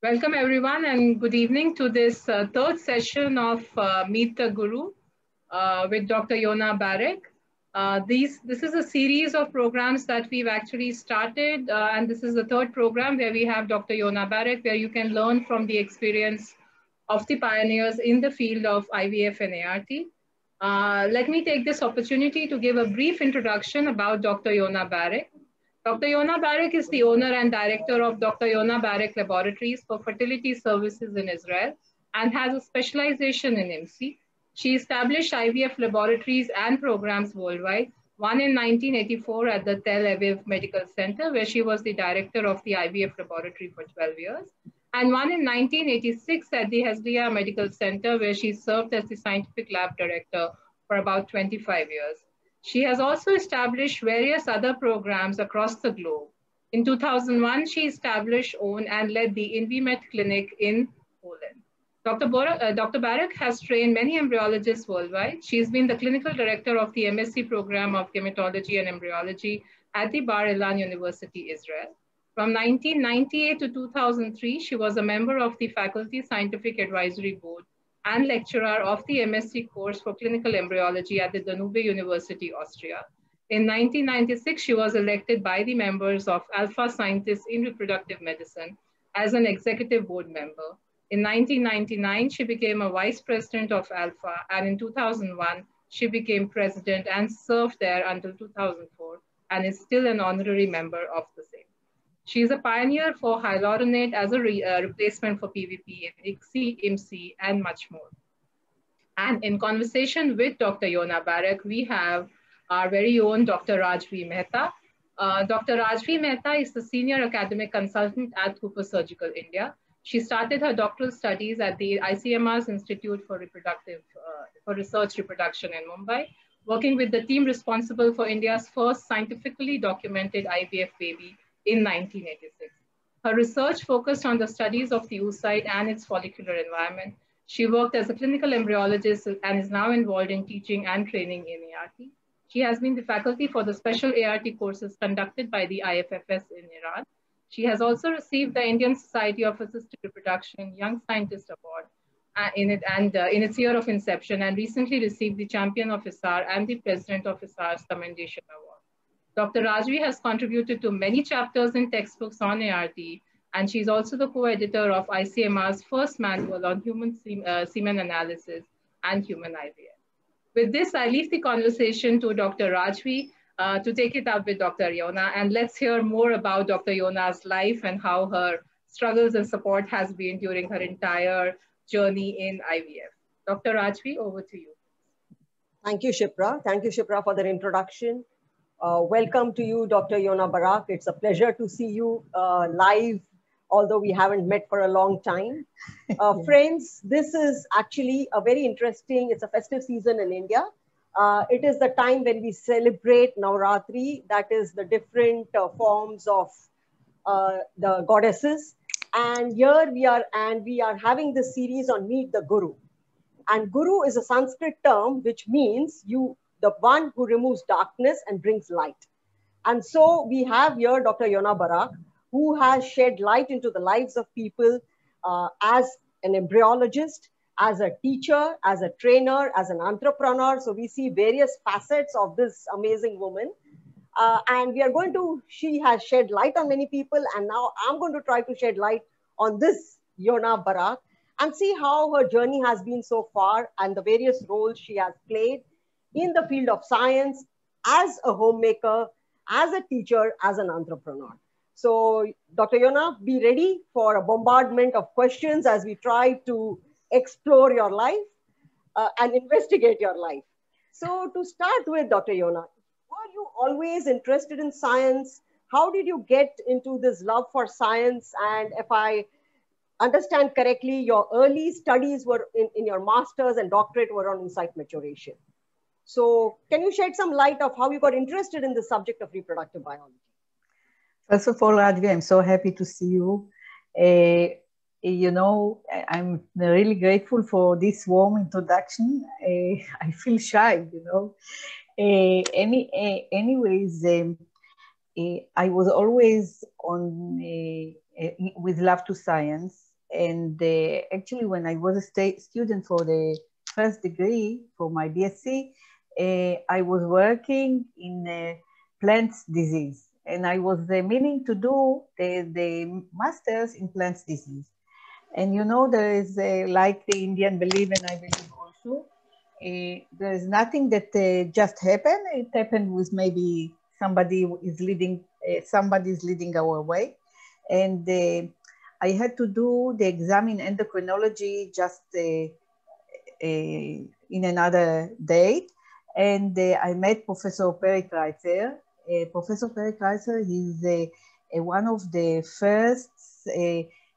Welcome everyone and good evening to this third session of Meet the Guru with Dr. Yona Barak. This is a series of programs that we've actually started and this is the third program where we have Dr. Yona Barak where you can learn from the experience of the pioneers in the field of IVF and ART. Let me take this opportunity to give a brief introduction about Dr. Yona Barak. Dr. Yona Barak is the owner and director of Dr. Yona Barak Laboratories for Fertility Services in Israel and has a specialization in MC. She established IVF laboratories and programs worldwide, one in 1984 at the Tel Aviv Medical Center, where she was the director of the IVF laboratory for 12 years, and one in 1986 at the Hesdia Medical Center, where she served as the scientific lab director for about 25 years. She has also established various other programs across the globe. In 2001, she established, owned, and led the Invimet clinic in Poland. Dr. Barak has trained many embryologists worldwide. She's been the clinical director of the MSc program of Gametology and Embryology at the Bar Ilan University, Israel. From 1998 to 2003, she was a member of the Faculty Scientific Advisory Board and lecturer of the MSc course for clinical embryology at the Danube University, Austria. In 1996, she was elected by the members of Alpha Scientists in Reproductive Medicine as an executive board member. In 1999, she became a vice president of Alpha, and in 2001, she became president and served there until 2004, and is still an honorary member of the same. She is a pioneer for hyaluronate as a replacement for PVP in ICSI, IMSI, and much more. And in conversation with Dr. Yona Barak, we have our very own Dr. Raj Vee Mehta. Dr. Raj Vee Mehta is the senior academic consultant at Cooper Surgical India. She started her doctoral studies at the ICMR's Institute for Research Reproduction in Mumbai, working with the team responsible for India's first scientifically documented IVF baby in 1986. Her research focused on the studies of the oocyte and its follicular environment. She worked as a clinical embryologist and is now involved in teaching and training in ART. She has been the faculty for the special ART courses conducted by the IFFS in Iran. She has also received the Indian Society of Assisted Reproduction Young Scientist Award in its year of inception, and recently received the Champion of ISAR and the President of ISAR's Commendation Award. Dr. Rajvi has contributed to many chapters in textbooks on ART, and she's also the co-editor of ICMR's first manual on human semen analysis and human IVF. With this, I leave the conversation to Dr. Rajvi to take it up with Dr. Yona, and let's hear more about Dr. Yona's life and how her struggles and support has been during her entire journey in IVF. Dr. Rajvi, over to you. Thank you, Shipra. Thank you, Shipra, for that introduction. Welcome to you, Dr. Yona Barak. It's a pleasure to see you live, although we haven't met for a long time. Friends, this is actually a very interesting, it's a festive season in India. It is the time when we celebrate Navratri, that is the different forms of the goddesses. And here we are having this series on Meet the Guru. And Guru is a Sanskrit term which means the one who removes darkness and brings light. And so we have here Dr. Yona Barak, who has shed light into the lives of people as an embryologist, as a teacher, as a trainer, as an entrepreneur. So we see various facets of this amazing woman. And she has shed light on many people. And now I'm going to try to shed light on this Yona Barak and see how her journey has been so far and the various roles she has played in the field of science, as a homemaker, as a teacher, as an entrepreneur. So Dr. Yona, be ready for a bombardment of questions as we try to explore your life and investigate your life. So to start with, Dr. Yona, were you always interested in science? How did you get into this love for science? And if I understand correctly, your early studies were in your master's and doctorate were on oocyte maturation. So can you shed some light of how you got interested in the subject of reproductive biology? First of all, Rajvi, I'm so happy to see you. You know, I'm really grateful for this warm introduction. I feel shy, you know. Anyways, I was always with love to science. And actually, when I was a student for the first degree for my BSc, I was working in plants disease. And I was meaning to do the master's in plants disease. And you know, there is like the Indian believe, and I believe also, there is nothing that just happened. It happened with maybe somebody is leading our way. And I had to do the exam in endocrinology just in another date. And I met Professor Perry Kreitzer. Professor Perry Kreitzer is one of the first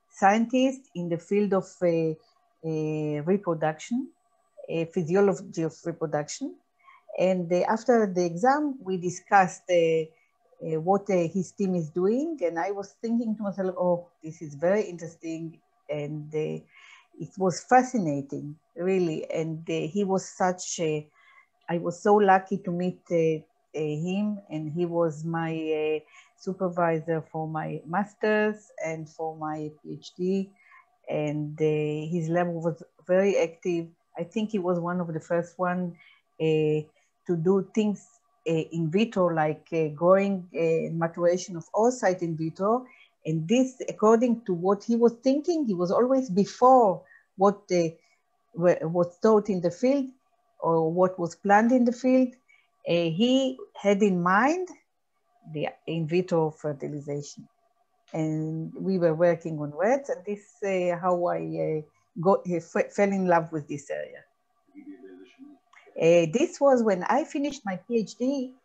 scientists in the field of reproduction, physiology of reproduction. And after the exam, we discussed what his team is doing. And I was thinking to myself, oh, this is very interesting. And it was fascinating, really. And he was I was so lucky to meet him. And he was my supervisor for my master's and for my PhD. And his lab was very active. I think he was one of the first one to do things in vitro, like growing maturation of oocyte in vitro. And this, according to what he was thinking, he was always before what was taught in the field or what was planned in the field. He had in mind the in vitro fertilization. And we were working on rats, and this is how I fell in love with this area. This was when I finished my PhD.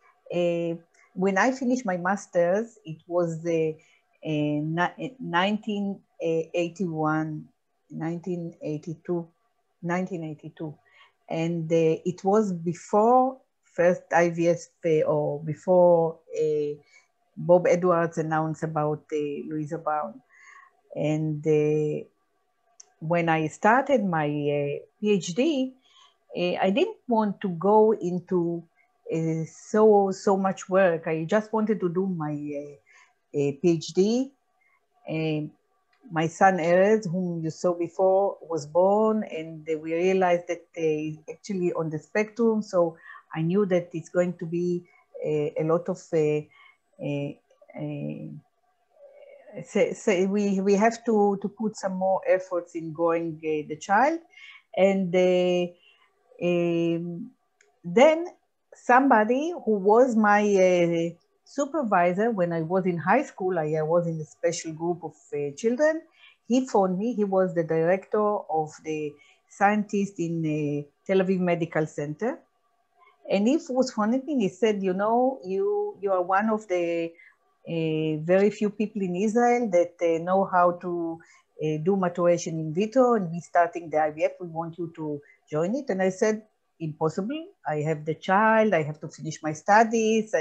When I finished my master's, it was 1982. And it was before first IVF or before Bob Edwards announced about Louisa Brown. And when I started my PhD, I didn't want to go into so much work. I just wanted to do my PhD. My son Erez, whom you saw before, was born, and we realized that he's actually on the spectrum. So I knew that it's going to be a lot of so we have to put some more efforts in growing the child. And then somebody who was my supervisor when I was in high school, I was in a special group of children. He phoned me. He was the director of the scientist in Tel Aviv Medical Center. And he was phoning me. He said, you know, you are one of the very few people in Israel that know how to do maturation in vitro, and we're starting the IVF. We want you to join it. And I said, impossible. I have the child. I have to finish my studies.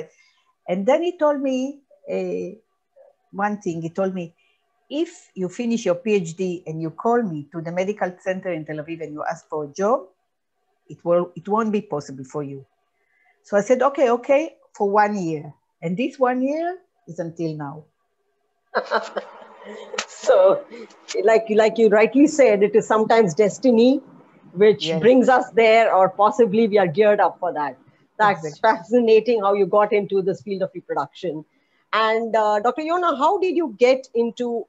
And then he told me one thing. He told me, if you finish your PhD and you call me to the medical center in Tel Aviv and you ask for a job, it won't be possible for you. So I said, okay, for 1 year. And this 1 year is until now. So like you rightly said, it is sometimes destiny which brings us there, or possibly we are geared up for that. That's fascinating how you got into this field of reproduction. And Dr. Yona, how did you get into,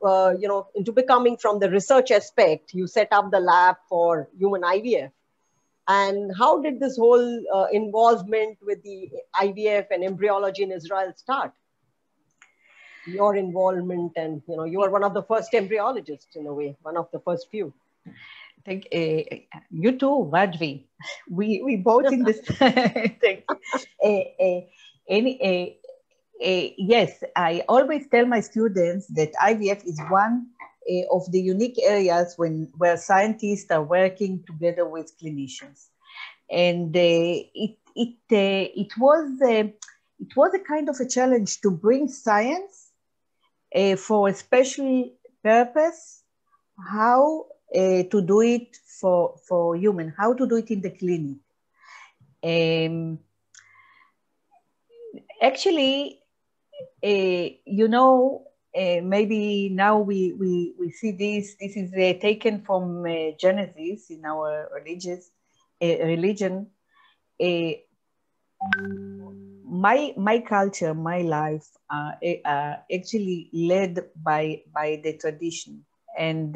into becoming from the research aspect? You set up the lab for human IVF. And how did this whole involvement with the IVF and embryology in Israel start? Your involvement, and you are one of the first embryologists in a way, one of the first few. Thank you too, Rajvi. We both in this. Yes, I always tell my students that IVF is one of the unique areas where scientists are working together with clinicians, and it was a kind of a challenge to bring science for a special purpose, how to do it for human, how to do it in the clinic. Actually, maybe now we see this. This is taken from Genesis in our religion. My culture, my life are actually led by the tradition, and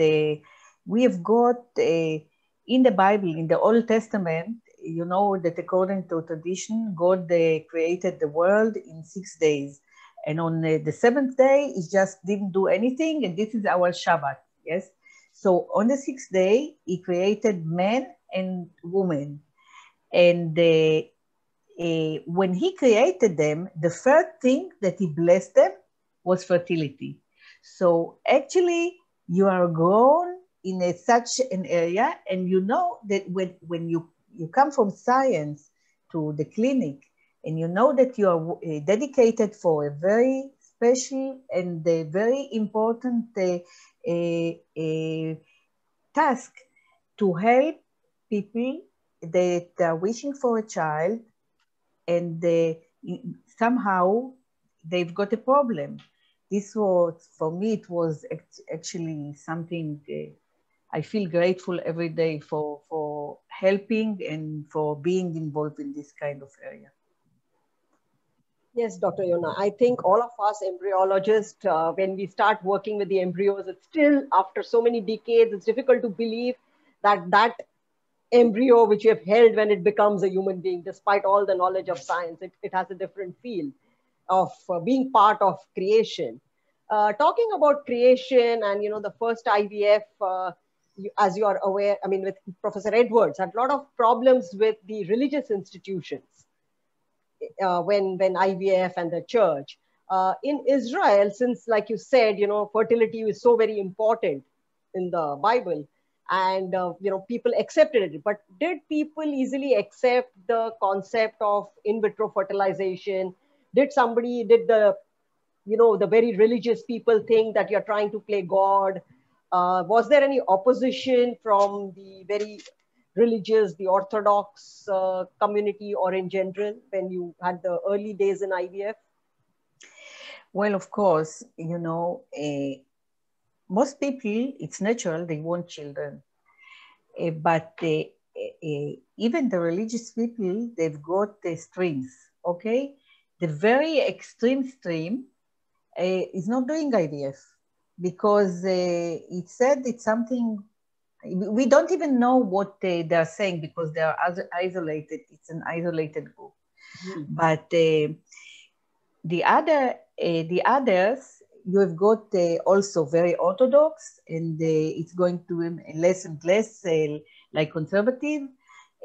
we have got in the Bible, in the Old Testament, you know that according to tradition, God created the world in 6 days. And on the seventh day, he just didn't do anything. And this is our Shabbat, yes? So on the 6th day, he created man and woman. And when he created them, the first thing that he blessed them was fertility. So actually, you are grown in such an area, and you know that when you come from science to the clinic, and you know that you are dedicated for a very special and a very important task to help people that are wishing for a child, and somehow they've got a problem. This was, for me, it was actually something I feel grateful every day for helping and for being involved in this kind of area. Yes, Dr. Yona, I think all of us embryologists, when we start working with the embryos, it's still, after so many decades, it's difficult to believe that that embryo which you have held when it becomes a human being, despite all the knowledge of science, it has a different feel of being part of creation. Talking about creation and, you know, the first IVF, as you are aware, I mean, with Professor Edwards, had a lot of problems with the religious institutions when IVF and the church. In Israel, since, like you said, you know, fertility is so very important in the Bible, and you know, people accepted it. But did people easily accept the concept of in vitro fertilization? Did the, you know, the very religious people think that you're trying to play God? Was there any opposition from the very religious, the Orthodox community, or in general, when you had the early days in IVF? Well, of course, you know, most people, it's natural, they want children. But even the religious people, they've got the streams, okay? The very extreme stream is not doing IVF because it said it's something, we don't even know what they are saying because they are isolated. It's an isolated group. Mm-hmm. But the others, you have got also very orthodox, and it's going to be less and less like conservative.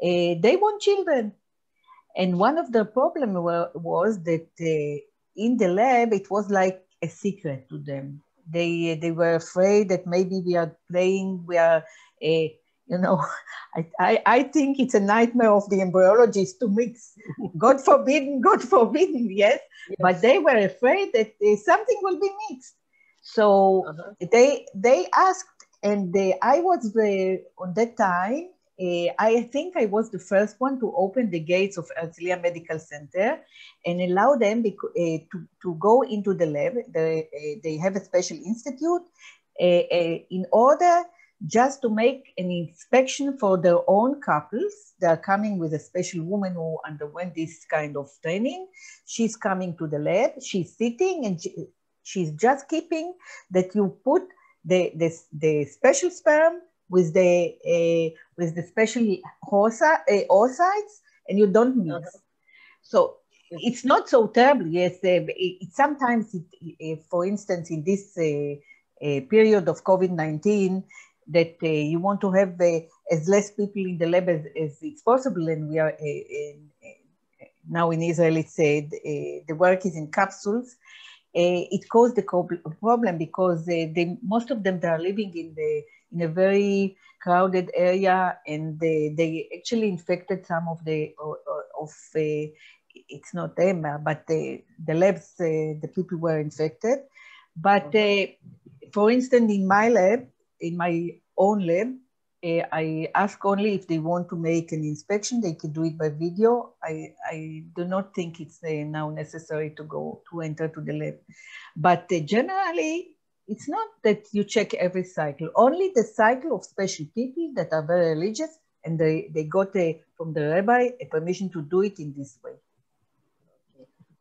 They want children. And one of the problems was that in the lab, it was like a secret to them. They were afraid that maybe we are playing, you know, I think it's a nightmare of the embryologists to mix. God forbidden, yes. But they were afraid that something will be mixed. So they asked, and I was on that time, I think I was the first one to open the gates of Herzliya Medical Center and allow them to go into the lab. They have a special institute in order just to make an inspection for their own couples. They are coming with a special woman who underwent this kind of training. She's coming to the lab, she's sitting, and she's just keeping that you put the special sperm with the special oocytes, and you don't mix. So it's not so terrible. Yes, sometimes, for instance, in this period of COVID-19, that you want to have as less people in the lab as it's possible, and we are now in Israel. It's the work is in capsules. It caused the problem because most of them, they are living in a very crowded area, and they actually infected some of it's not them, but the labs, the people were infected. But for instance, in my lab, in my own lab, I ask only if they want to make an inspection, they can do it by video. I do not think it's now necessary to enter to the lab. But generally, it's not that you check every cycle, only the cycle of special people that are very religious, and they got from the rabbi a permission to do it in this way.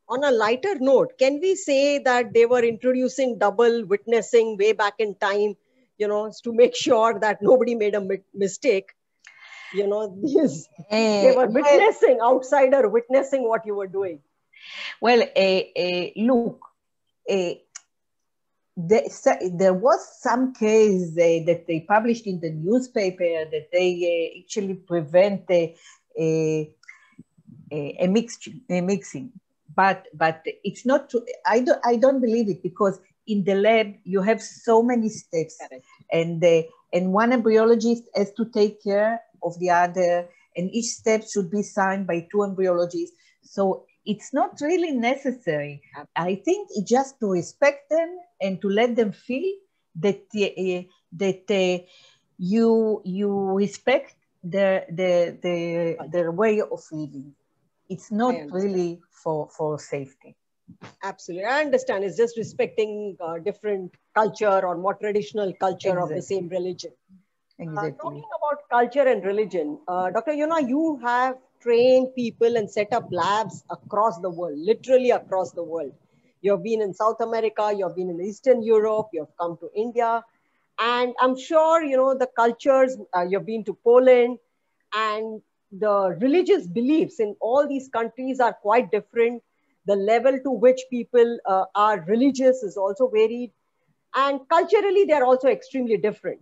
On a lighter note, can we say that they were introducing double witnessing way back in time, to make sure that nobody made a mistake? They were witnessing, outsider witnessing what you were doing. Well, look, there was some case that they published in the newspaper that they actually prevent a mixing. But it's not true. I don't believe it, because in the lab you have so many steps. Correct. And one embryologist has to take care of the other, and each step should be signed by 2 embryologists. So it's not really necessary. I think it's just to respect them and to let them feel that you respect their way of living. It's not really for safety. Absolutely, I understand. It's just respecting different culture or more traditional culture of the same religion. Exactly. Talking about culture and religion, Dr. Yona, you have trained people and set up labs across the world, literally across the world. You've been in South America, you've been in Eastern Europe, you've come to India, and I'm sure, the cultures, you've been to Poland, and the religious beliefs in all these countries are quite different. The level to which people are religious is also varied, and culturally, they're also extremely different.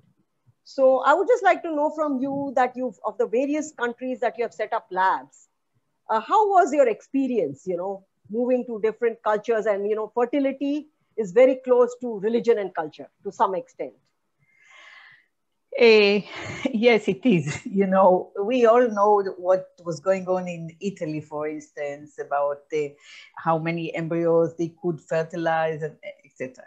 So I would just like to know from you that of the various countries that you have set up labs, how was your experience, moving to different cultures? And, fertility is very close to religion and culture to some extent. Yes, it is. We all know what was going on in Italy, for instance, about how many embryos they could fertilize, etc.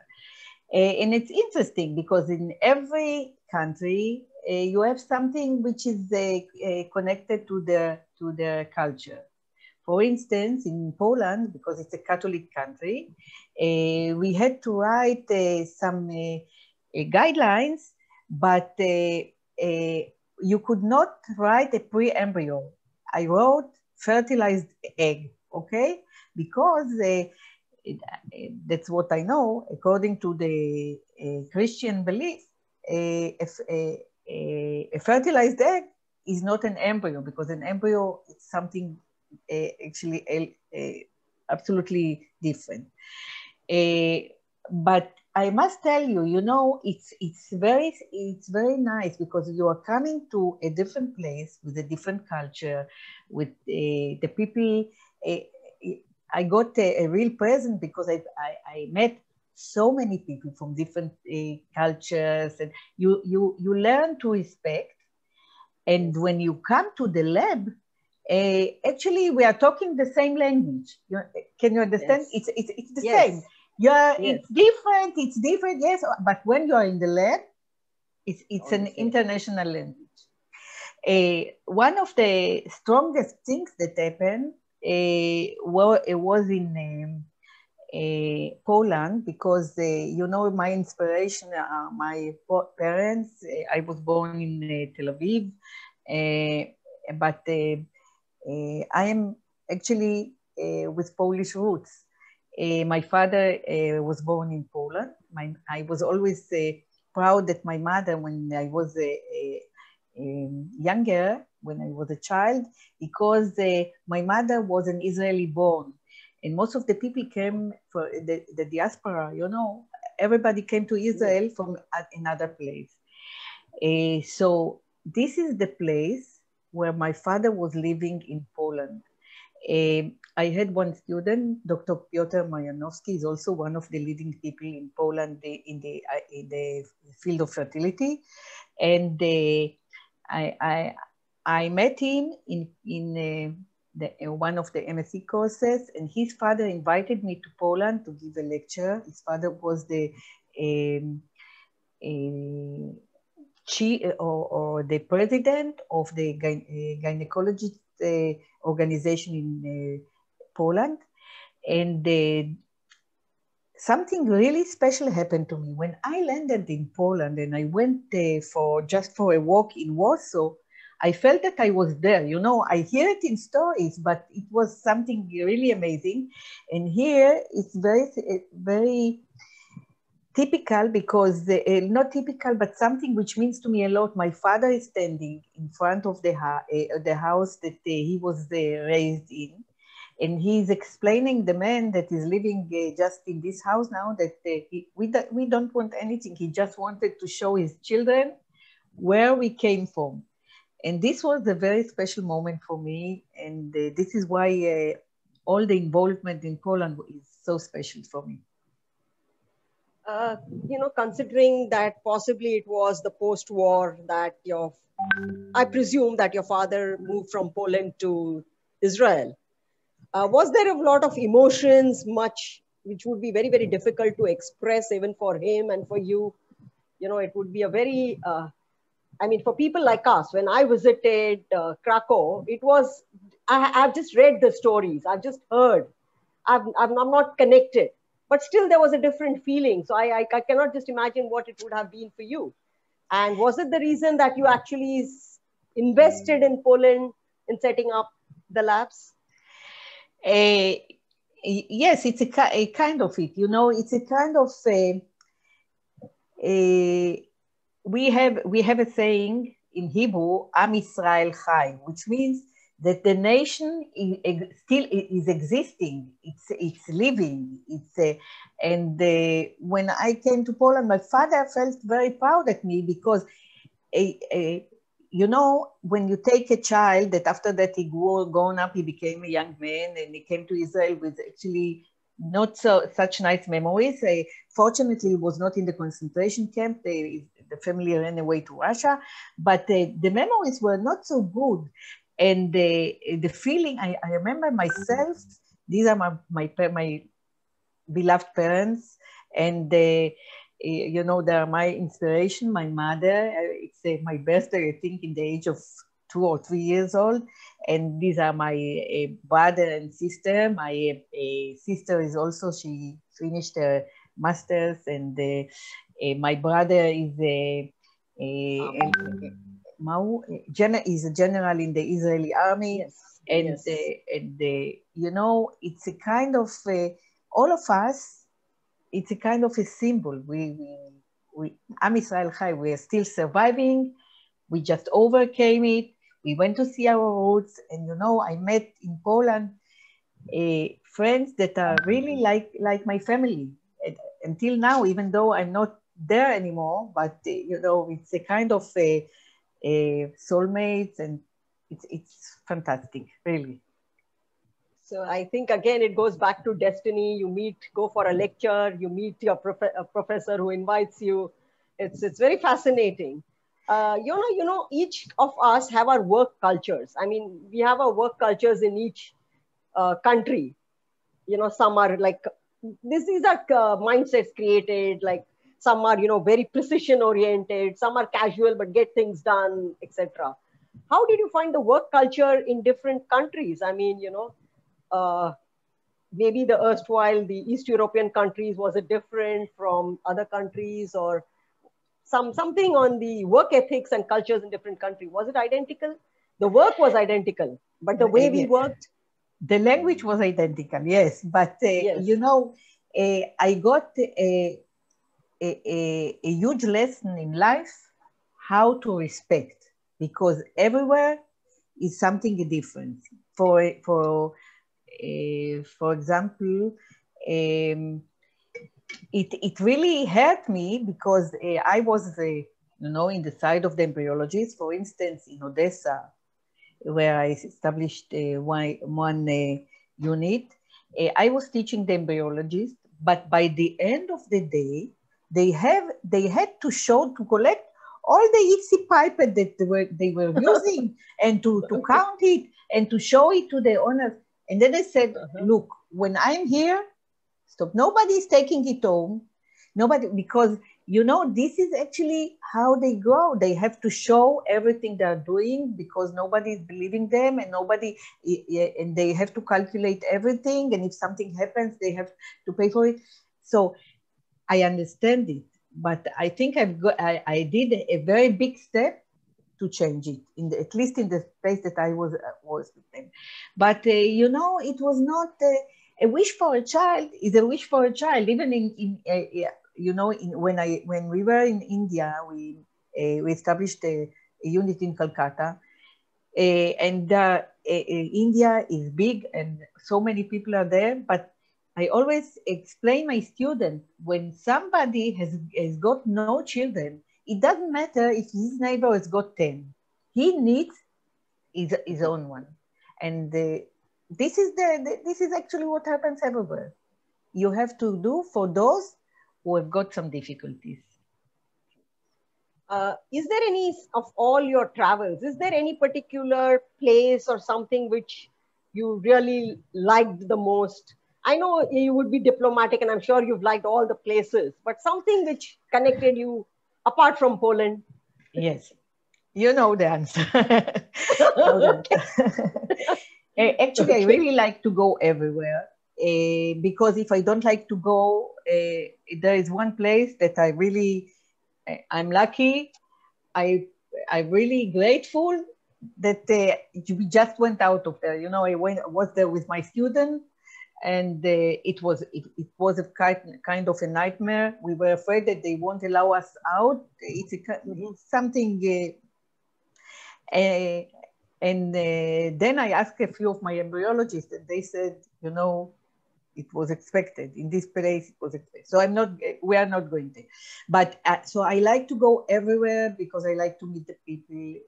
And it's interesting because in every country, you have something which is connected to their culture. For instance, in Poland, because it's a Catholic country, we had to write some guidelines, but you could not write a pre-embryo. I wrote fertilized egg, okay? Because that's what I know, according to the Christian belief, a fertilized egg is not an embryo, because an embryo is something actually absolutely different. But I must tell you, it's very nice, because you are coming to a different place with a different culture, with the people. I got a real present, because I met so many people from different cultures, and you learn to respect. And when you come to the lab, actually we are talking the same language. Can you understand? Yes. It's the same. Yeah, yes. It's different, yes. But when you are in the lab, it's an international language. One of the strongest things that happened was in Poland, because my inspiration, my parents. I was born in Tel Aviv, but I am actually with Polish roots. My father was born in Poland. I was always proud that my mother, when I was younger, when I was a child, because my mother was an Israeli born. And most of the people came for the diaspora, everybody came to Israel from another place. So this is the place where my father was living in Poland. I had one student, Dr. Piotr Majanowski, is also one of the leading people in Poland in the field of fertility. And I met him in one of the MSc courses, and his father invited me to Poland to give a lecture. His father was the or the president of the gynecologist organization in Poland. And something really special happened to me. When I landed in Poland and I went just for a walk in Warsaw, I felt that I was there. You know, I hear it in stories, but it was something really amazing. And here it's very typical, because not typical, but something which means to me a lot. My father is standing in front of the house that he was raised in. And he's explaining the man that is living just in this house now that we don't want anything. He just wanted to show his children where we came from. And this was a very special moment for me. And this is why all the involvement in Poland is so special for me. You know, considering that possibly it was the post-war that I presume that your father moved from Poland to Israel. Was there a lot of emotions, which would be very, very difficult to express even for him and for you? You know, it would be a very, I mean, for people like us, when I visited Krakow, it was, I've just read the stories, I've just heard, I'm not connected, but still there was a different feeling. So I cannot just imagine what it would have been for you. And was it the reason that you actually invested in Poland in setting up the labs? Yes, it's a kind of it. You know, it's a kind of we have a saying in Hebrew, Am Yisrael Chai, which means that the nation still is existing. It's living. And when I came to Poland, my father felt very proud of me, because you know, when you take a child that after that he grown up, he became a young man, and he came to Israel with actually not such nice memories. Fortunately, he was not in the concentration camp. The family ran away to Russia, but the memories were not so good. And the feeling, I remember myself, these are my beloved parents, and you know, they are my inspiration, my mother. It's my birthday, I think, in the age of 2 or 3 years old. And these are my brother and sister. My sister is also, she finished her master's, and my brother is is a general in the Israeli army. Yes. And, yes. You know, it's a kind of, all of us, it's a kind of a symbol. We Am Yisrael Chai, we are still surviving. We just overcame it. We went to see our roots. And, you know, I met in Poland friends that are really like my family. Until now, even though I'm not there anymore, but, you know, it's a kind of soulmates, and it's fantastic, really. So I think, again, it goes back to destiny. You go for a lecture, you meet your professor who invites you. It's very fascinating. You know, each of us have our work cultures. I mean, we have our work cultures in each country. You know, some are like, these are mindsets created, like some are, you know, very precision oriented, some are casual, but get things done, etc. How did you find the work culture in different countries? I mean, you know, maybe the erstwhile, the East European countries, was it different from other countries, or something on the work ethics and cultures in different countries? Was it identical? The work was identical, but the way we worked? The language was identical, yes. But, yes. You know, I got a huge lesson in life, how to respect, because everywhere is something different. For example, it really hurt me, because I was, you know, in the side of the embryologists. For instance, in Odessa, where I established one unit, I was teaching the embryologists, but by the end of the day, they had to collect all the itsy pipette that they were using and to count it and to show it to the owners. And then I said, look, when I'm here, stop. Nobody is taking it home. Nobody, because you know, this is actually how they grow. They have to show everything they're doing because nobody is believing them, and and they have to calculate everything. And if something happens, they have to pay for it. So I understand it, but I think I did a very big step to change it, at least in the space that I was with them. But you know, it was not a wish for a child. Is a wish for a child. Even you know, when we were in India, we established a unit in Calcutta, and India is big, and so many people are there. But I always explain my students, when somebody has got no children, it doesn't matter if his neighbor has got 10. He needs his own one. And this is actually what happens everywhere. You have to do for those who have got some difficulties. Is there any, of all your travels, is there any particular place or something which you really liked the most? I know you would be diplomatic, and I'm sure you've liked all the places, but something which connected you apart from Poland? Yes, you know the answer. Actually, I really like to go everywhere, because if I don't like to go, there is one place that I'm lucky. I'm really grateful that we just went out of there. You know, I was there with my student, and it was a kind of a nightmare. We were afraid that they won't allow us out. It's something. And then I asked a few of my embryologists, and they said, you know, it was expected in this place. It was expected. So we are not going there. But so I like to go everywhere because I like to meet the people.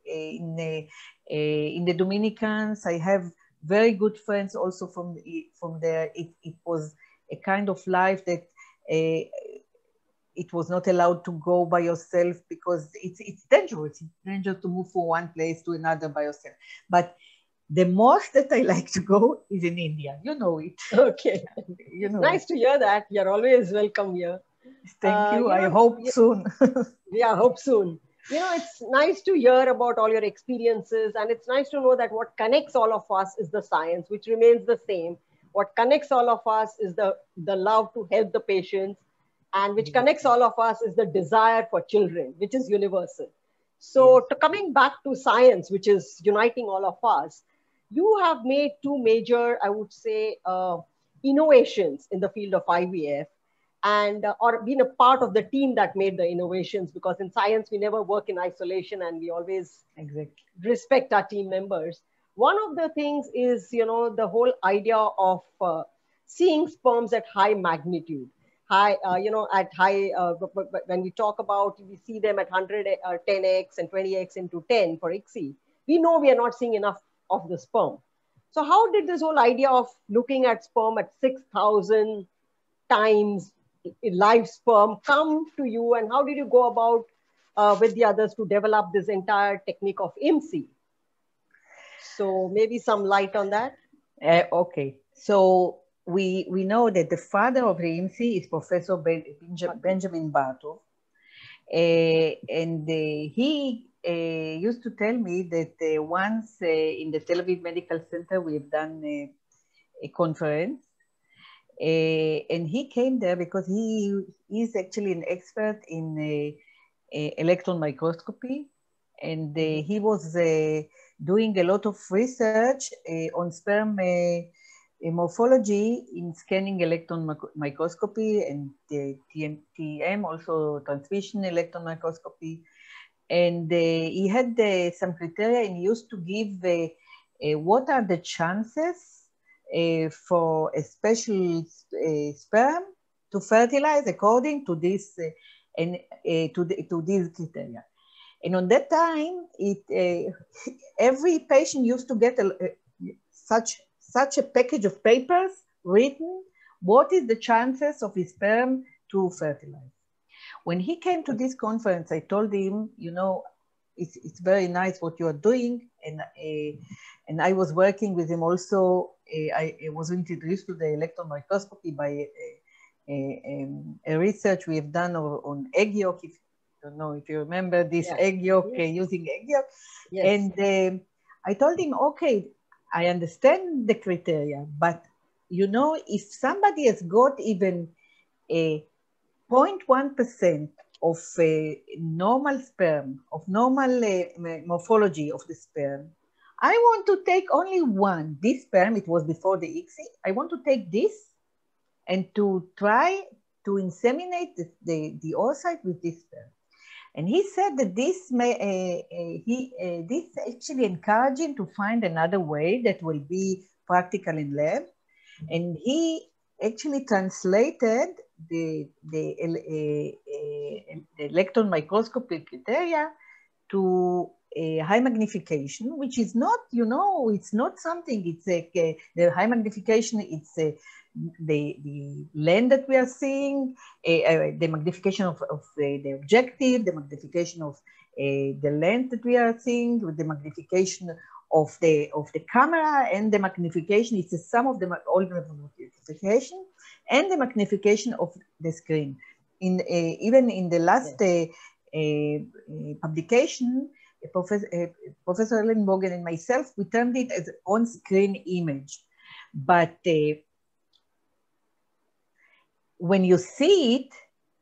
In the Dominicans, I have very good friends also from there. It was a kind of life that it was not allowed to go by yourself because it's dangerous. It's dangerous to move from one place to another by yourself. But the most that I like to go is in India. You know it. Okay. You know. Nice to hear that. You're always welcome here. Thank you. I hope soon. Yeah, hope soon. You know, it's nice to hear about all your experiences, and it's nice to know that what connects all of us is the science, which remains the same. What connects all of us is the love to help the patients, and which connects all of us is the desire for children, which is universal. So coming back to science, which is uniting all of us, you have made two major, I would say, innovations in the field of IVF, and or been a part of the team that made the innovations, because in science we never work in isolation, and we always respect our team members. One of the things is, you know, the whole idea of seeing sperms at high magnitude, you know, at high, when we talk about, we see them at 10x and 20x into 10 for ICSI, we know we are not seeing enough of the sperm. So how did this whole idea of looking at sperm at 6,000 times live sperm come to you, and how did you go about with the others to develop this entire technique of IMSI? So maybe some light on that. Okay, so we know that the father of the IMSI is Professor Benjamin Bartov, and he used to tell me that once in the Tel Aviv Medical Center we have done a conference. And he came there because he is actually an expert in electron microscopy, and he was doing a lot of research on sperm morphology in scanning electron microscopy and TM, also transmission electron microscopy. And he had some criteria, and he used to give what are the chances for a special sperm to fertilize according to this to these criteria. And on that time, every patient used to get such a package of papers written what is the chances of his sperm to fertilize. When he came to this conference, I told him, you know, it's very nice what you are doing, and I was working with him also. I was introduced to the electron microscopy by a research we have done on egg yolk. If, I don't know if you remember this egg yolk, using egg yolk. Yes. And I told him, okay, I understand the criteria, but you know, if somebody has got even a 0.1% of normal sperm, of normal morphology of the sperm, I want to take only one. This sperm, it was before the ICSI. I want to take this and to try to inseminate the oocyte with this sperm. And he said that this this actually encouraged him to find another way that will be practical in lab. And he actually translated the electron microscopy criteria to a high magnification, which is not, you know, it's not something, it's the high magnification, it's the lens that we are seeing, the magnification of the objective, the magnification of the lens that we are seeing, with the magnification of the camera, and the magnification, it's the sum of all the magnification and the magnification of the screen. Even in the last publication, Professor Ellen Morgan and myself, we termed it as on-screen image. But when you see it,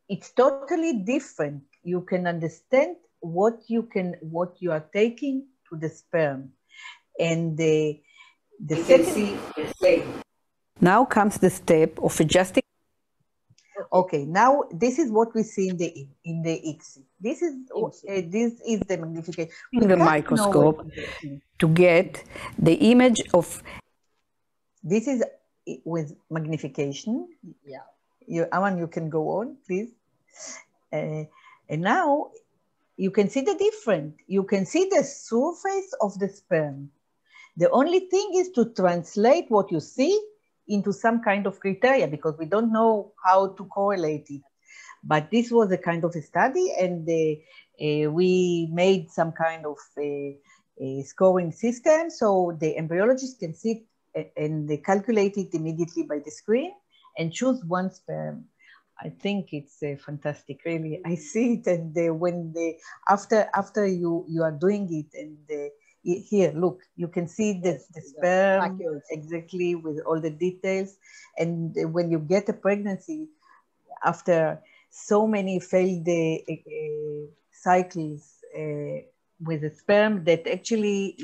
it's totally different. You can understand what you are taking to the sperm. And the second, now comes the step of adjusting. Okay, now this is what we see in the ICSI. This is the magnification. In the microscope to get the image of. This is with magnification. Yeah. Aman, you can go on, please. And now you can see the difference. You can see the surface of the sperm. The only thing is to translate what you see into some kind of criteria, because we don't know how to correlate it. But this was a kind of a study, and we made some kind of a scoring system, so the embryologist can sit and they calculate it immediately by the screen and choose one sperm. I think it's fantastic, really. I see it, and after you are doing it, and here, look, you can see the sperm exactly with all the details. And when you get a pregnancy after so many failed cycles with the sperm, that actually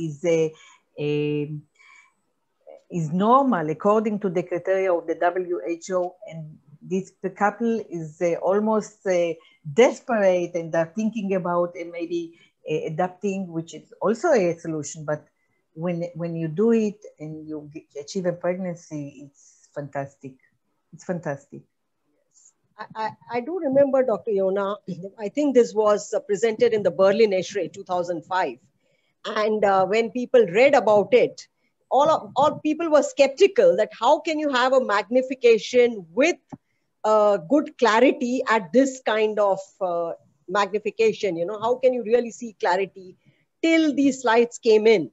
is normal according to the criteria of the WHO, and this couple is almost desperate, and they're thinking about maybe adapting, which is also a solution. But when you do it and you achieve a pregnancy, it's fantastic. It's fantastic. I do remember, Dr. Yona, I think this was presented in the Berlin Essay 2005. And when people read about it, all people were skeptical that how can you have a magnification with good clarity at this kind of magnification, you know, how can you really see clarity till these slides came in?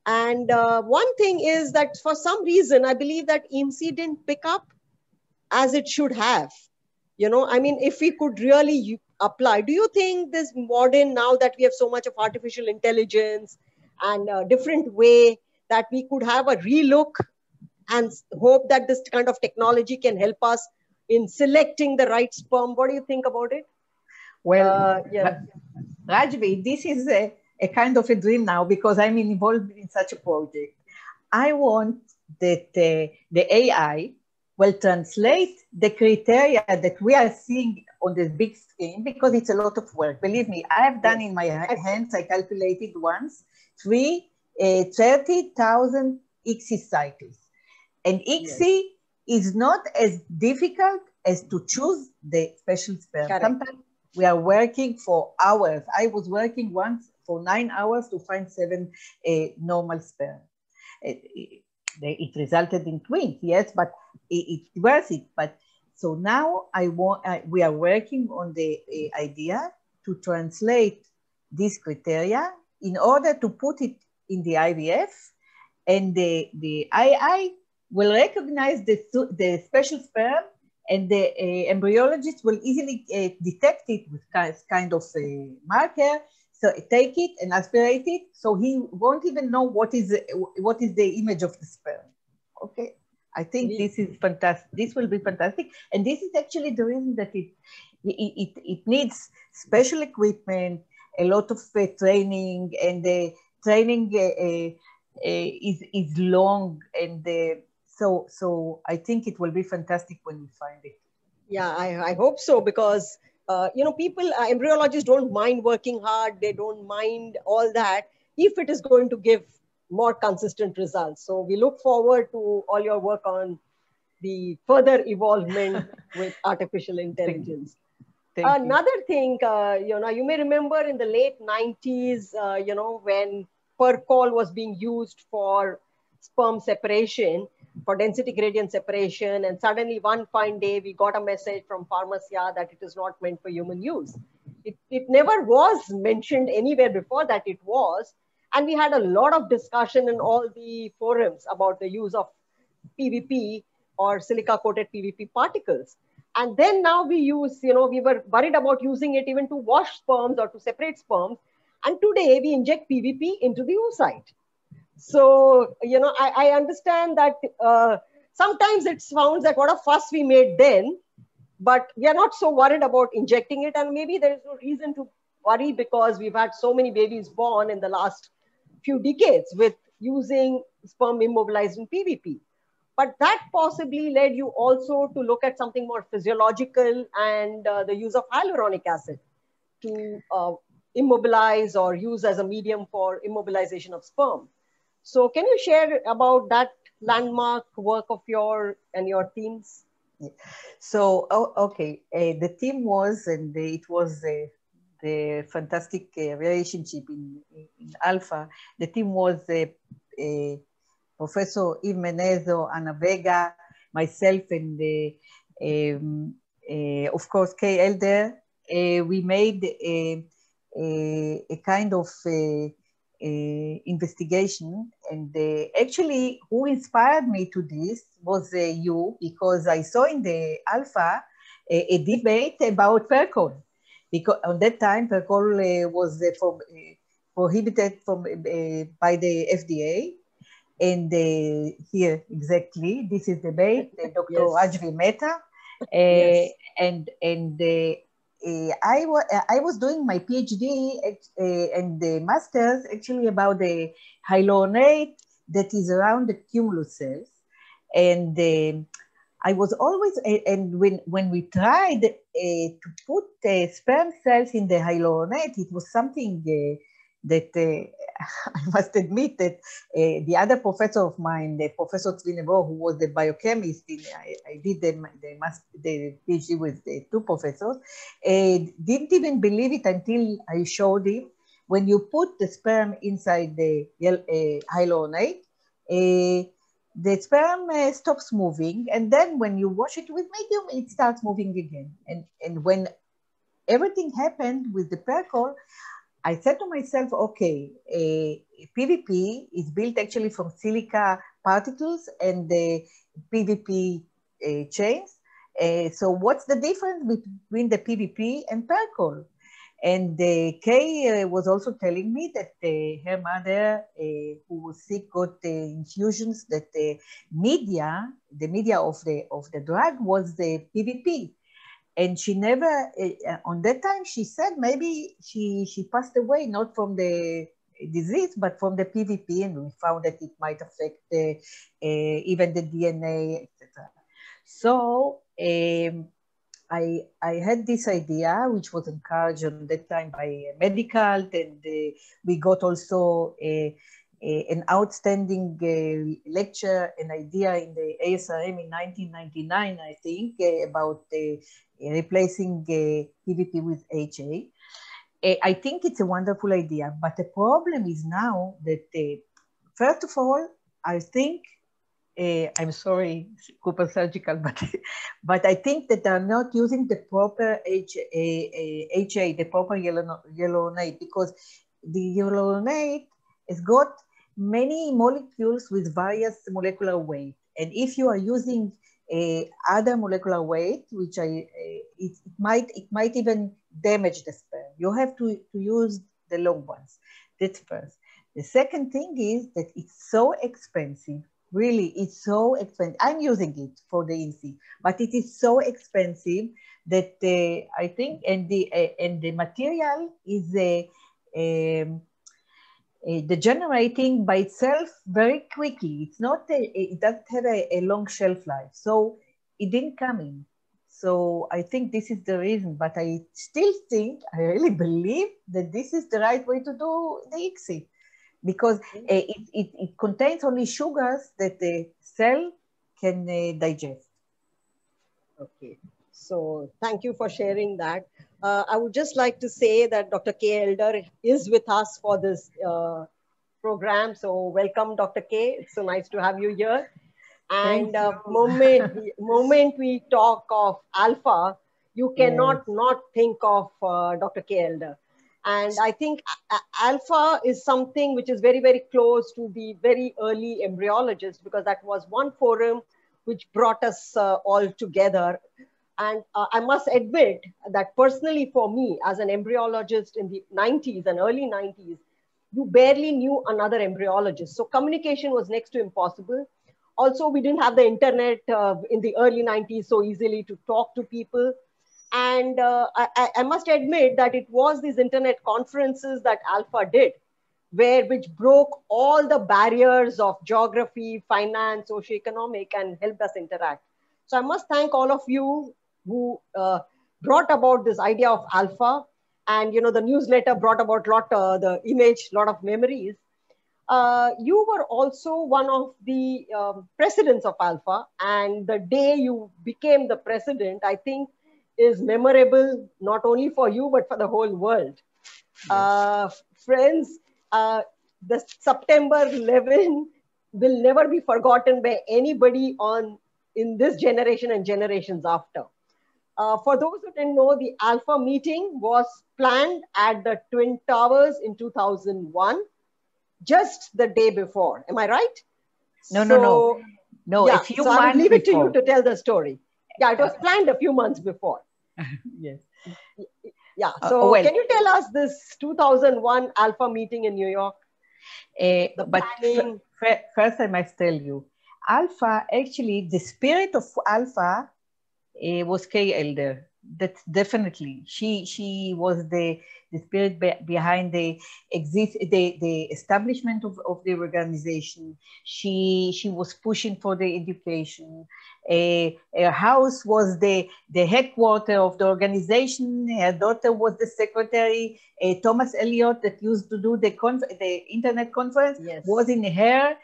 And one thing is that for some reason, I believe that IMSI didn't pick up as it should have. You know, I mean, if we could really apply, do you think this modern, now that we have so much of artificial intelligence and a different way, that we could have a relook and hope that this kind of technology can help us in selecting the right sperm? What do you think about it? Well, Rajvi, this is a kind of a dream now, because I'm involved in such a project. I want that the AI will translate the criteria that we are seeing on the big screen, because it's a lot of work. Believe me, I have done in my hands, I calculated once, 30,000 ICSI cycles. And ICSI is not as difficult as to choose the special sperm. Correct. Sometimes we are working for hours. I was working once for 9 hours to find 7 normal sperm. It resulted in twins, yes, but it's worth it. But so now we are working on the idea to translate these criteria in order to put it in the IVF, and the AI will recognize the special sperm and the embryologist will easily detect it with kind of a marker. So take it and aspirate it, so he won't even know what is the image of the sperm. Okay, I think this is fantastic. This will be fantastic, and this is actually the reason that it needs special equipment, a lot of training, and the training is long, and so I think it will be fantastic when we find it. Yeah, I hope so, because people, embryologists don't mind working hard. They don't mind all that if it is going to give more consistent results. So we look forward to all your work on the further evolvement with artificial intelligence. Another thing, you may remember in the late 90s, when Percol was being used for sperm separation, for density gradient separation, and suddenly one fine day we got a message from Pharmacia that it is not meant for human use. It never was mentioned anywhere before that it was, and we had a lot of discussion in all the forums about the use of PVP or silica-coated PVP particles. And then now we use, we were worried about using it even to wash sperms or to separate sperms. And today we inject PVP into the oocyte. So, I understand that sometimes it sounds that what a fuss we made then, but we are not so worried about injecting it. And maybe there is no reason to worry, because we've had so many babies born in the last few decades with using sperm immobilized in PVP. But that possibly led you also to look at something more physiological, and the use of hyaluronic acid to immobilize or use as a medium for immobilization of sperm. So can you share about that landmark work of your teams? So, okay, the team was, and it was the fantastic relationship in Alpha. The team was Professor Yves Menezo, Ana Vega, myself, and of course Kay Elder. We made a kind of investigation, and actually who inspired me to this was you, because I saw in the Alpha a debate about Percol, because at that time Percol was prohibited by the FDA. And here, exactly, this is the debate, Dr. Yes. Raj Vee Mehta. Yes. And I was doing my PhD and the master's actually about the hyaluronate that is around the cumulus cells. And I was always, and when we tried to put sperm cells in the hyaluronate, it was something that I must admit that the other professor of mine, the Professor Tzvinebo, who was the biochemist, I did the PhD with the two professors, didn't even believe it until I showed him. When you put the sperm inside the hyaluronate, the sperm stops moving, and then when you wash it with medium, it starts moving again. And when everything happened with the Percol, I said to myself, okay, PVP is built actually from silica particles and the PVP chains. So what's the difference between the PVP and Percol? And Kay was also telling me that her mother, who was sick, got infusions that the media of the drug was the PVP. And she never, on that time, she said maybe she passed away, not from the disease, but from the PVP, and we found that it might affect even the DNA, etc. So I had this idea, which was encouraged at that time by Medical, and we got also an outstanding lecture, an idea in the ASRM in 1999, I think, about replacing PVP with HA. I think it's a wonderful idea, but the problem is now that, first of all, I think, I'm sorry, Cooper Surgical, but I think that they're not using the proper HA, the proper hyaluronate, because the hyaluronate has got many molecules with various molecular weight. And if you are using other molecular weight, which it might even damage the sperm. You have to use the long ones. That's first. The second thing is that it's so expensive. Really, it's so expensive. I'm using it for the INSEE, but it is so expensive that I think, and the material is degenerating by itself very quickly. It's not, it doesn't have a long shelf life. So it didn't come in. So I think this is the reason, but I still think, I really believe that this is the right way to do the ICSI, because it contains only sugars that the cell can digest. Okay, so thank you for sharing that. I would just like to say that Dr. K. Elder is with us for this program. So welcome, Dr. K. It's so nice to have you here. And moment we talk of alpha, you cannot not think of Dr. K. Elder. And I think alpha is something which is very, very close to the very early embryologists, because that was one forum which brought us all together. And I must admit that personally for me, as an embryologist in the 90s and early 90s, you barely knew another embryologist. So communication was next to impossible. Also, we didn't have the internet in the early 90s so easily to talk to people. And I must admit that it was these internet conferences that Alpha did, which broke all the barriers of geography, finance, socioeconomic, and helped us interact. So I must thank all of you who brought about this idea of Alpha. And the newsletter brought about the image, lot of memories. You were also one of the presidents of Alpha, and the day you became the president, I think, is memorable not only for you but for the whole world. Yes. Friends, the September 11 will never be forgotten by anybody in this generation and generations after. For those who didn't know, the Alpha meeting was planned at the Twin Towers in 2001. Just the day before. Am I right? No. Yeah, so I will leave it to you to tell the story. Yeah, it was planned a few months before. Yes. Yeah, so can you tell us this 2001 Alpha meeting in New York? But first I must tell you, Alpha, actually, the spirit of Alpha was K. Elder. That's definitely, she was the spirit behind the establishment of the organization. She was pushing for the education. Her house was the headquarters of the organization. Her daughter was the secretary. Thomas Elliot, that used to do the internet conference, yes, was in her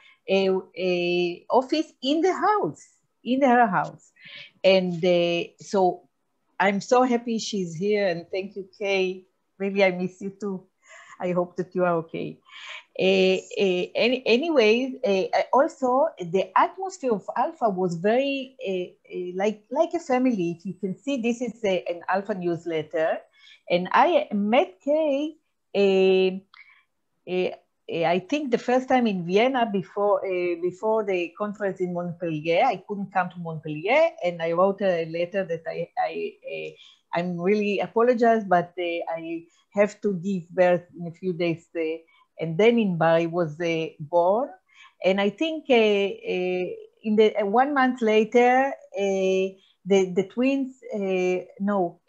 office in her house. And so I'm so happy she's here, and thank you, Kay. Maybe I miss you too. I hope that you are okay. Anyways, also the atmosphere of Alpha was very like a family. If you can see, this is an Alpha newsletter, and I met Kay. I think the first time in Vienna before the conference in Montpellier. I couldn't come to Montpellier, and I wrote a letter that I'm really apologize, but I have to give birth in a few days. And then in Bari was born, and I think in the 1 month later, the twins,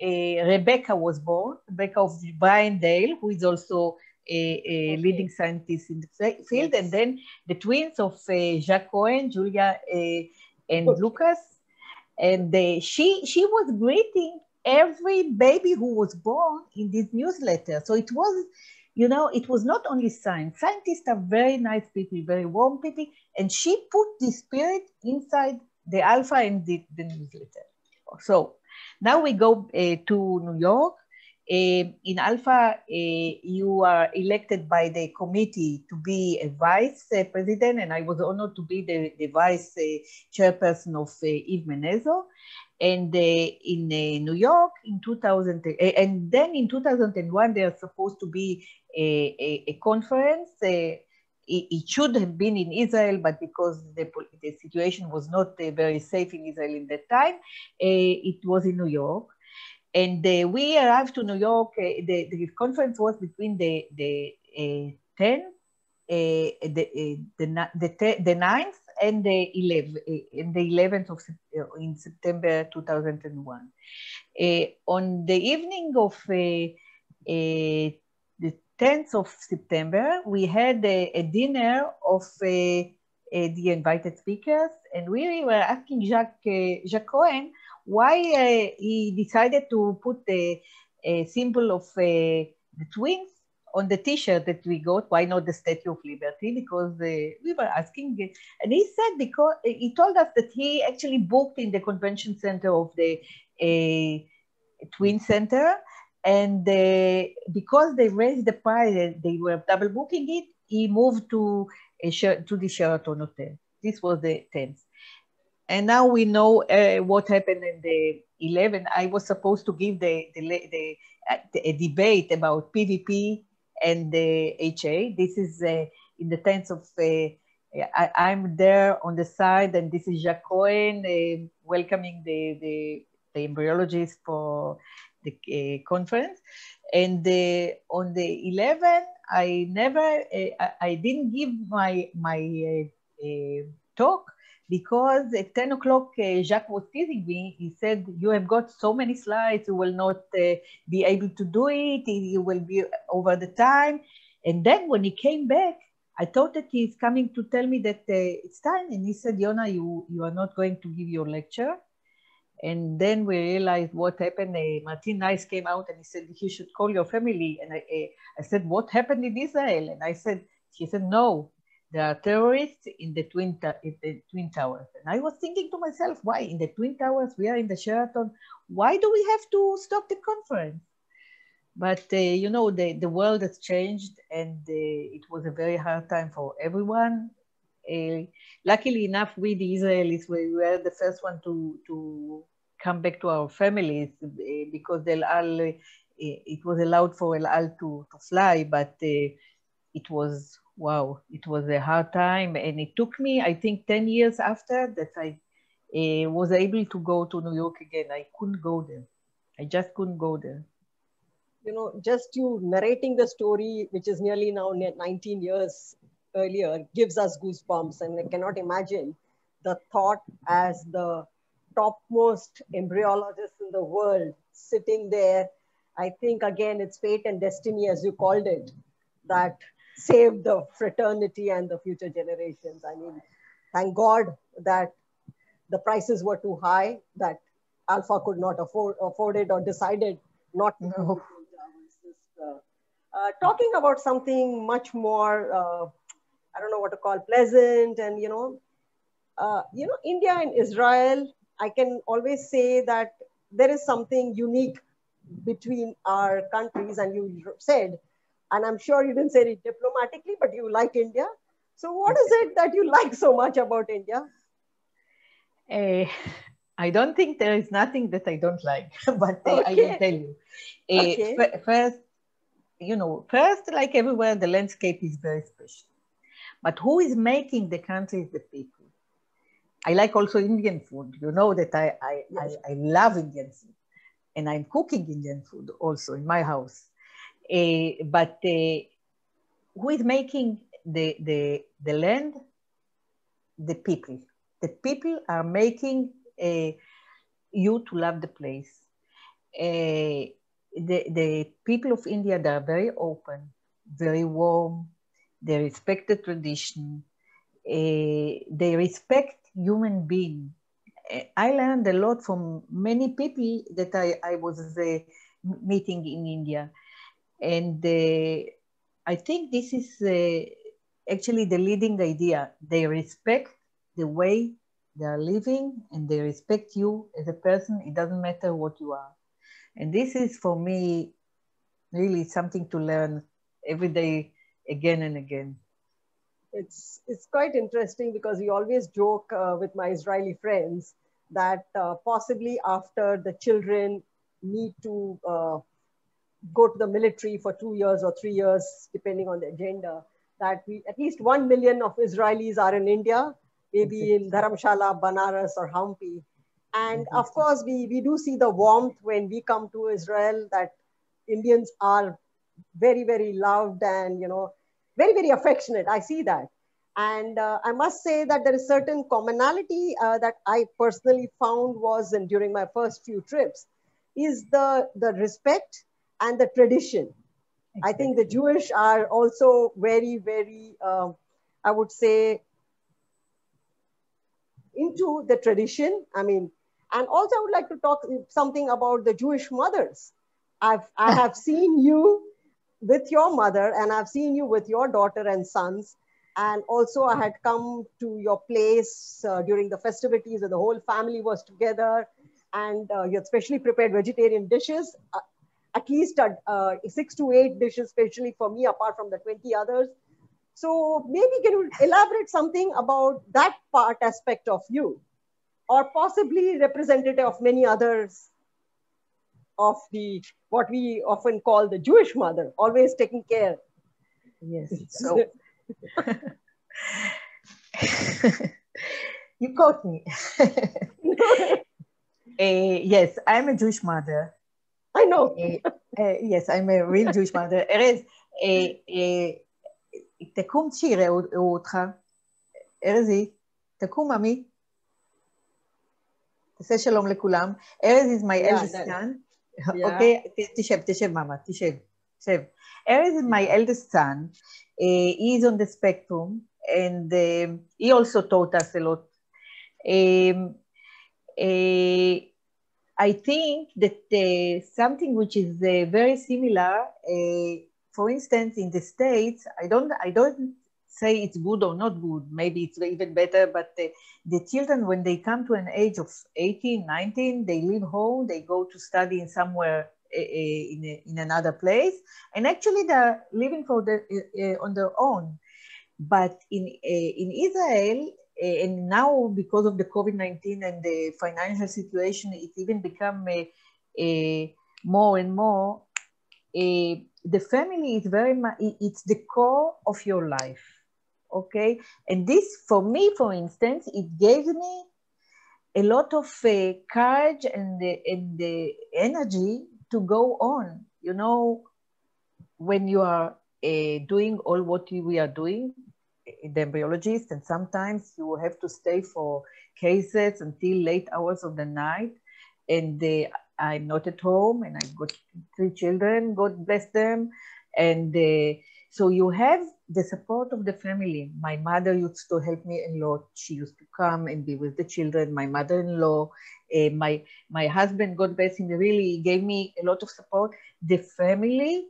Rebecca was born. Rebecca of Brian Dale, who is also a leading scientist in the field, yes. And then the twins of Jacques Cohen, Julia and Lucas, and she was greeting every baby who was born in this newsletter. So it was, it was not only science. Scientists are very nice people, very warm people, and she put the spirit inside the Alpha and the newsletter. So now we go to New York. In Alpha, you are elected by the committee to be a vice president, and I was honored to be the vice chairperson of Yves Menezo. And in New York in 2000, and then in 2001, there's supposed to be a conference it should have been in Israel, but because the situation was not very safe in Israel in that time, it was in New York. And we arrived to New York. The conference was between the 10th, the 9th and the 11th of in September 2001. On the evening of the 10th of September, we had a dinner of the invited speakers, and we were asking Jacques Cohen why he decided to put the symbol of the twins on the T-shirt that we got. Why not the Statue of Liberty? Because we were asking, and he said, because he told us that he actually booked in the convention center of the Twin Center, and because they raised the price, they were double booking it, he moved to the Sheraton Hotel. This was the 10th. And now we know what happened in the 11th. I was supposed to give a debate about PVP and the HA. This is in the 10th of, I'm there on the side, and this is Jacques Cohen welcoming the embryologist for the conference. And on the 11th, I didn't give my talk, because at 10 o'clock, Jacques was teasing me. He said, you have got so many slides, you will not be able to do it, you will be over the time. And then when he came back, I thought that he's coming to tell me that it's time. And he said, Yona, you are not going to give your lecture. And then we realized what happened. Martin Nice came out and he said, you should call your family. And I said, what happened in Israel? And she said, no. There are terrorists in the Twin Towers. And I was thinking to myself, why? In the Twin Towers, we are in the Sheraton. Why do we have to stop the conference? But, you know, the world has changed, and it was a very hard time for everyone. Luckily enough, we, the Israelis, we were the first one to come back to our families, because it was allowed for El Al to fly, but it was, wow, it was a hard time. And it took me, I think, 10 years after that I was able to go to New York again. I couldn't go there. I just couldn't go there. You know, just you narrating the story, which is nearly now 19 years earlier, gives us goosebumps. And I cannot imagine the thought as the topmost embryologist in the world sitting there. I think, again, it's fate and destiny, as you called it, that saved the fraternity and the future generations. I mean, thank God that the prices were too high, that Alpha could not afford it, or decided not to. No. Talking about something much more, I don't know what to call, pleasant, and India and Israel, I can always say that there is something unique between our countries, and you said, and I'm sure you didn't say it diplomatically, but you like India. So what is it that you like so much about India? I don't think there is nothing that I don't like, but Okay. I will tell you. Okay. First, like everywhere, the landscape is very special. But who is making the country is the people. I like also Indian food. You know that Yes. I love Indian food. And I'm cooking Indian food also in my house. But who is making the land? The people. The people are making you to love the place. The people of India, they are very open, very warm. They respect the tradition. They respect human being. I learned a lot from many people that I was meeting in India. And I think this is actually the leading idea. They respect the way they are living, and they respect you as a person. It doesn't matter what you are. And this is, for me, really something to learn every day, again and again. It's quite interesting, because we always joke with my Israeli friends that possibly after the children need to go to the military for 2 years or 3 years, depending on their gender, that at least 1 million of Israelis are in India, maybe in Dharamshala, Banaras, or Hampi. And of course, we do see the warmth when we come to Israel, that Indians are very, very loved and, very, very affectionate. I see that. And I must say that there is certain commonality that I personally found during my first few trips, is the respect and the tradition. Exactly. I think the Jewish are also very, very, I would say, into the tradition. I mean, and also I would like to talk something about the Jewish mothers. I have seen you with your mother, and I've seen you with your daughter and sons. And also I had come to your place during the festivities where the whole family was together, and you had specially prepared vegetarian dishes, at least 6 to 8 dishes, especially for me, apart from the 20 others. So maybe can you elaborate something about that aspect of you, or possibly representative of many others of what we often call the Jewish mother, always taking care. Yes. So you caught me. Yes, I'm a Jewish mother. I know. Yes, I'm a real Jewish mother. ארז, תקום שיראו אותך. ארזי, תקום ממי. תעשה שלום לכולם. ארז is my eldest son. Okay, תשב, מאמה, תשב. Erez is my eldest son. He is on the spectrum, and he also taught us a lot. I think that something which is very similar, for instance, in the States, I don't say it's good or not good, maybe it's even better, but the children, when they come to an age of 18, 19, they leave home, they go to study in somewhere in another place, and actually they're living on their own. But in Israel, and now because of the COVID-19 and the financial situation, it even become more and more, the family is very much, it's the core of your life, okay? And this, for me, for instance, it gave me a lot of courage and the energy to go on. You know, when you are doing all what we are doing, the embryologist, and sometimes you have to stay for cases until late hours of the night, and I'm not at home, and I've got 3 children, God bless them, and so you have the support of the family. My mother used to help me a lot. She used to come and be with the children. My mother-in-law, my husband, God bless him, really gave me a lot of support. The family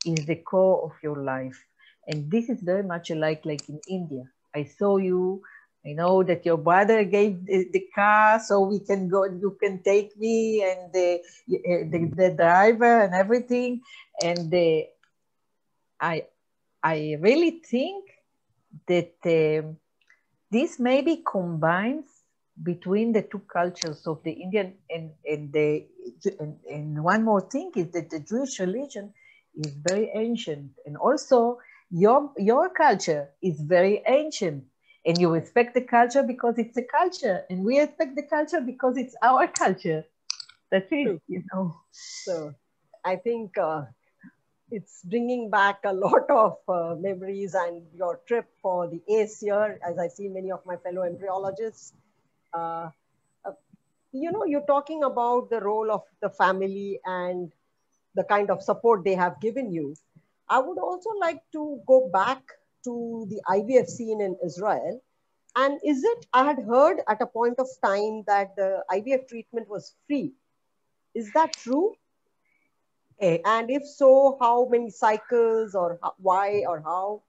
is the core of your life. And this is very much like in India. I saw you, I know that your brother gave the car so we can go, you can take me, and the driver and everything. And I really think that this maybe combines between the 2 cultures of the Indian and one more thing is that the Jewish religion is very ancient, and also your culture is very ancient, and you respect the culture because it's a culture, and we respect the culture because it's our culture. That's it, you know. So I think it's bringing back a lot of memories, and your trip for the ACE year, as I see many of my fellow embryologists. You know, you're talking about the role of the family and the kind of support they have given you. I would also like to go back to the IVF scene in Israel. And I had heard at a point of time that the IVF treatment was free. Is that true? And if so, how many cycles, or why, or how?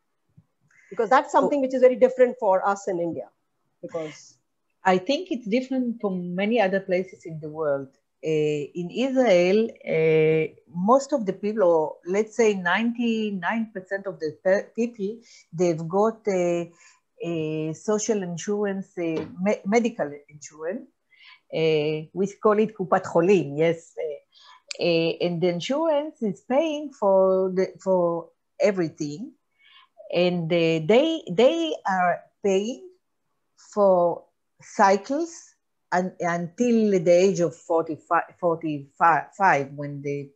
Because that's something which is very different for us in India. Because I think it's different from many other places in the world. In Israel, most of the people, or let's say 99% of the people, they've got a social insurance, medical insurance. We call it Kupat Cholim, yes. And the insurance is paying for everything. and they are paying for cycles until the age of 45 when the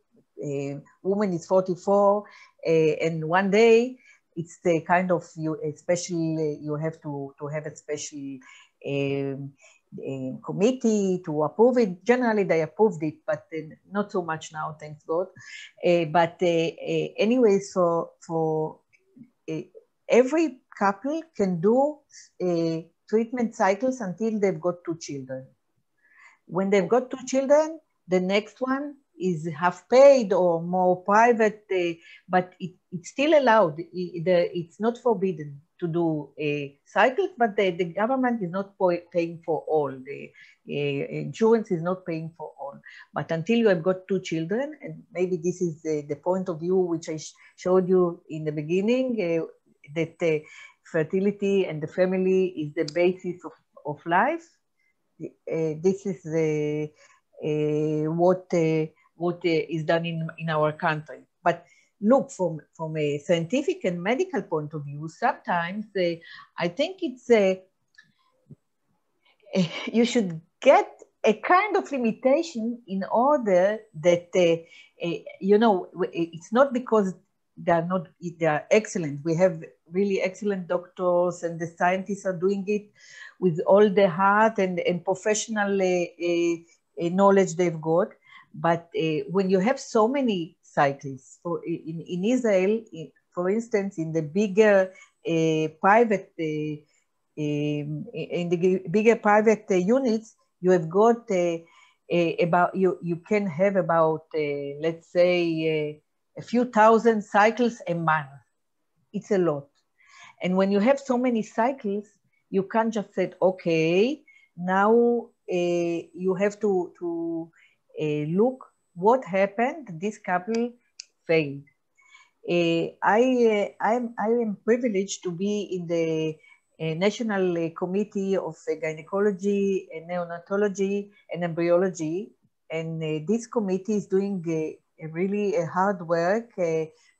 woman is 44, and one day it's the kind of especially you have to have a special committee to approve it. Generally, they approved it, but not so much now, thanks God. But anyway, so for every couple can do treatment cycles until they've got 2 children. When they've got 2 children, the next one is half paid or more private, but it's still allowed. It's not forbidden to do cycles, but the government is not paying for all. The insurance is not paying for all. But until you have got 2 children, and maybe this is the point of view which I showed you in the beginning, that fertility and the family is the basis of life. This is what is done in our country. But look, from a scientific and medical point of view, sometimes I think it's you should get a kind of limitation in order that you know, it's not because they are excellent. We have really excellent doctors, and the scientists are doing it with all the heart and professional knowledge they've got. But when you have so many cycles, in Israel, for instance, in the bigger private units, you have got about you can have about let's say a few thousand cycles a month. It's a lot. And when you have so many cycles, you can't just say, okay, now you have to look what happened. This couple failed. I am privileged to be in the National Committee of Gynecology, Neonatology, and Embryology. And this committee is doing really hard work.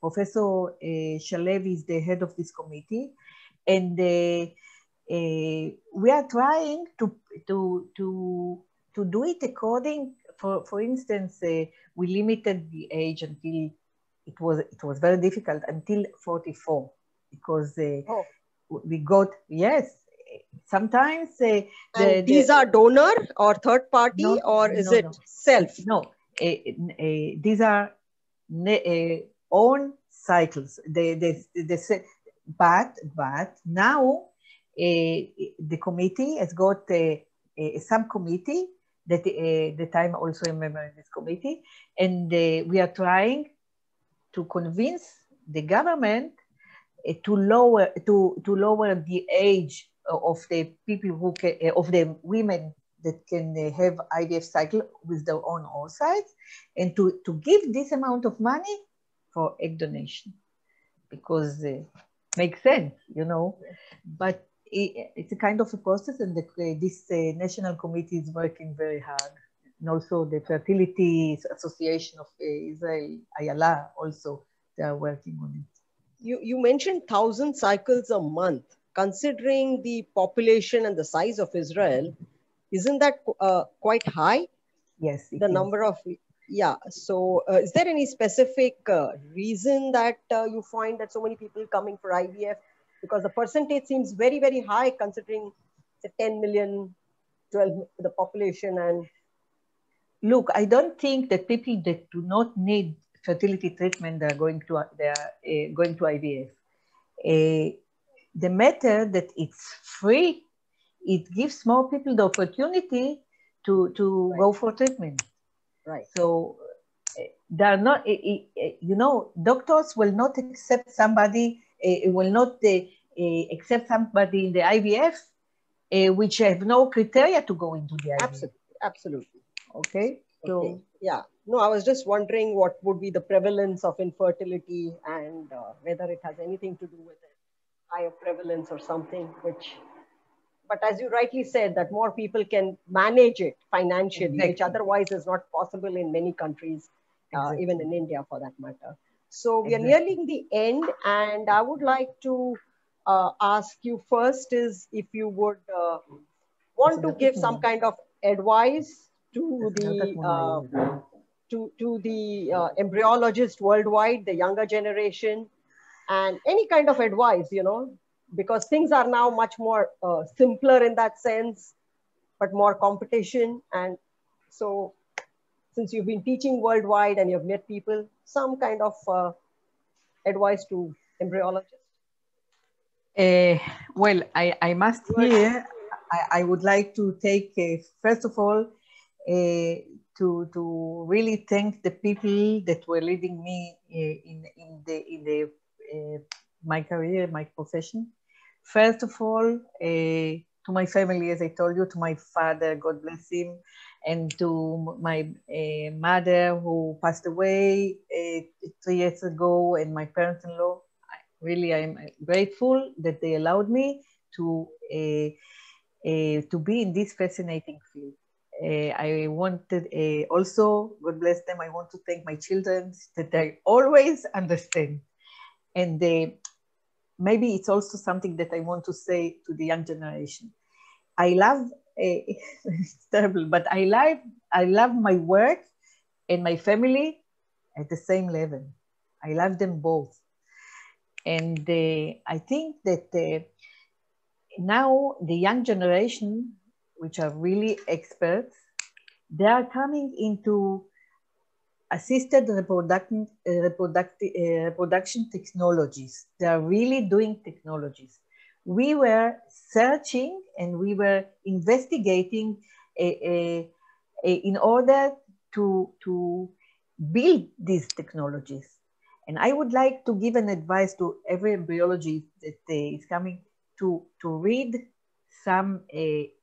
Professor Shalev is the head of this committee. And we are trying to do it according, for instance, we limited the age until, it was very difficult, until 44, because we got, yes, sometimes these are donor or third party, or is it self? No, these are own cycles. But now the committee has got a subcommittee that I'm also a member of this committee, and we are trying to convince the government to lower the age of the people who can, of the women that can have IVF cycle with their own oocytes, and to give this amount of money for egg donation, because makes sense, you know. But it's a kind of a process, and this national committee is working very hard. And also the Fertility Association of Israel, Ayala, also, they are working on it. You mentioned 1,000 cycles a month. Considering the population and the size of Israel, isn't that quite high? Yes. The number of, yeah. So is there any specific reason that you find that so many people coming for IVF? Because the percentage seems very, very high considering the 10 million, 12, the population. And look, I don't think that people that do not need fertility treatment, they are going to IVF. The matter that it's free, it gives more people the opportunity to go for treatment. Right. So they are not, you know, doctors will not accept somebody, will not accept somebody in the IVF which have no criteria to go into the IVF. Absolutely, absolutely. Okay. So okay. Yeah. No, I was just wondering what would be the prevalence of infertility, and whether it has anything to do with it, higher prevalence or something, which, but as you rightly said, that more people can manage it financially, exactly, which otherwise is not possible in many countries, exactly, even in India for that matter. So we are nearing the end, and I would like to ask you first is if you would want to give some kind of advice to the embryologist worldwide, the younger generation, and any kind of advice, you know, because things are now much more simpler in that sense, but more competition. And so since you've been teaching worldwide and you've met people, some kind of advice to embryologists? Well, I must here, I would like to take, first of all, to really thank the people that were leading me in my career, my profession. First of all, to my family, as I told you, to my father, God bless him, and to my mother who passed away 3 years ago, and my parents-in-law. Really, I'm grateful that they allowed me to be in this fascinating field. I wanted also, God bless them, I want to thank my children that I always understand. And maybe it's also something that I want to say to the young generation. I love, it's terrible, but I love my work and my family at the same level. I love them both. And I think that now the young generation, which are really experts, they are coming into assisted reproduction technologies. They are really doing technologies. We were searching and we were investigating in order to build these technologies. And I would like to give an advice to every embryologist that is coming to read some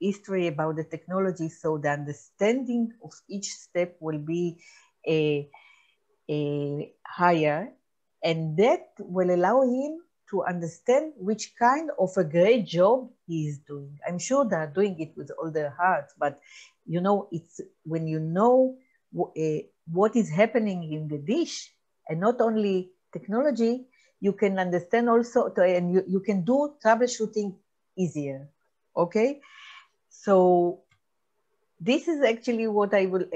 history about the technology, so the understanding of each step will be higher, and that will allow him to understand which kind of a great job he is doing. I'm sure they are doing it with all their hearts, but you know, it's when you know what is happening in the dish, and not only technology, you can understand also, and you can do troubleshooting easier, okay? So this is actually what I will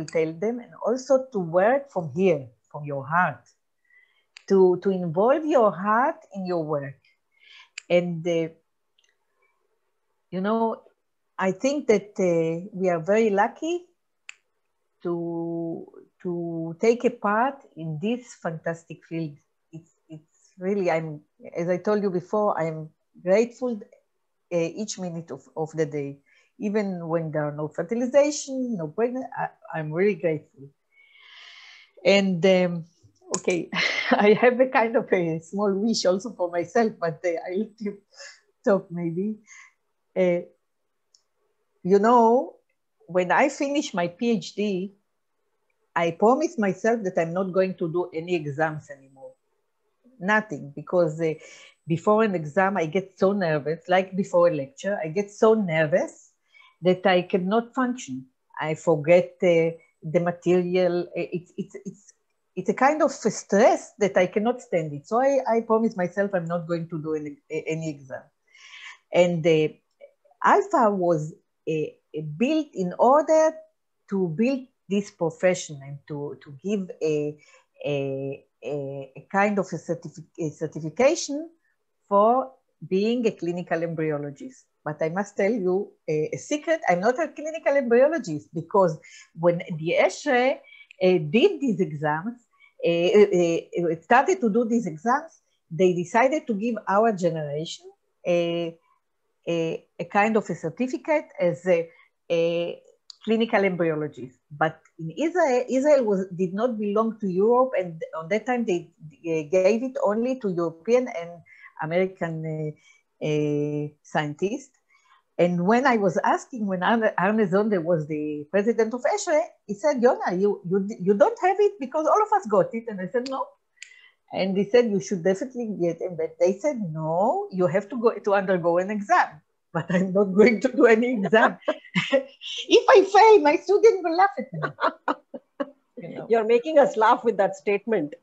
tell them, and also to work from here, from your heart, to involve your heart in your work. And, you know, I think that we are very lucky to take a part in this fantastic field. It's really, as I told you before, I'm grateful each minute of the day. Even when there are no fertilization, no pregnancy, I'm really grateful. And okay, I have a kind of a small wish also for myself, but I'll let you talk maybe. You know, when I finish my PhD, I promised myself that I'm not going to do any exams anymore. Nothing, because before an exam, I get so nervous, like before a lecture, I get so nervous that I cannot function. I forget the material. It's a kind of stress that I cannot stand it. So I promised myself I'm not going to do any exam. And Alpha was built in order to build this profession and to give a kind of a certification for being a clinical embryologist. But I must tell you a secret, I'm not a clinical embryologist, because when the ESHRE did these exams, started to do these exams, they decided to give our generation a kind of a certificate as a clinical embryologist. But in Israel did not belong to Europe, and on that time they gave it only to European and American scientists. And when I was asking, when Arne Zonde was the president of ESHRE, he said, Yona, you don't have it because all of us got it. And I said, no. And he said, you should definitely get it. But they said, no, you have to undergo an exam. But I'm not going to do any exam. If I fail, my student will laugh at me. You know? You're making us laugh with that statement.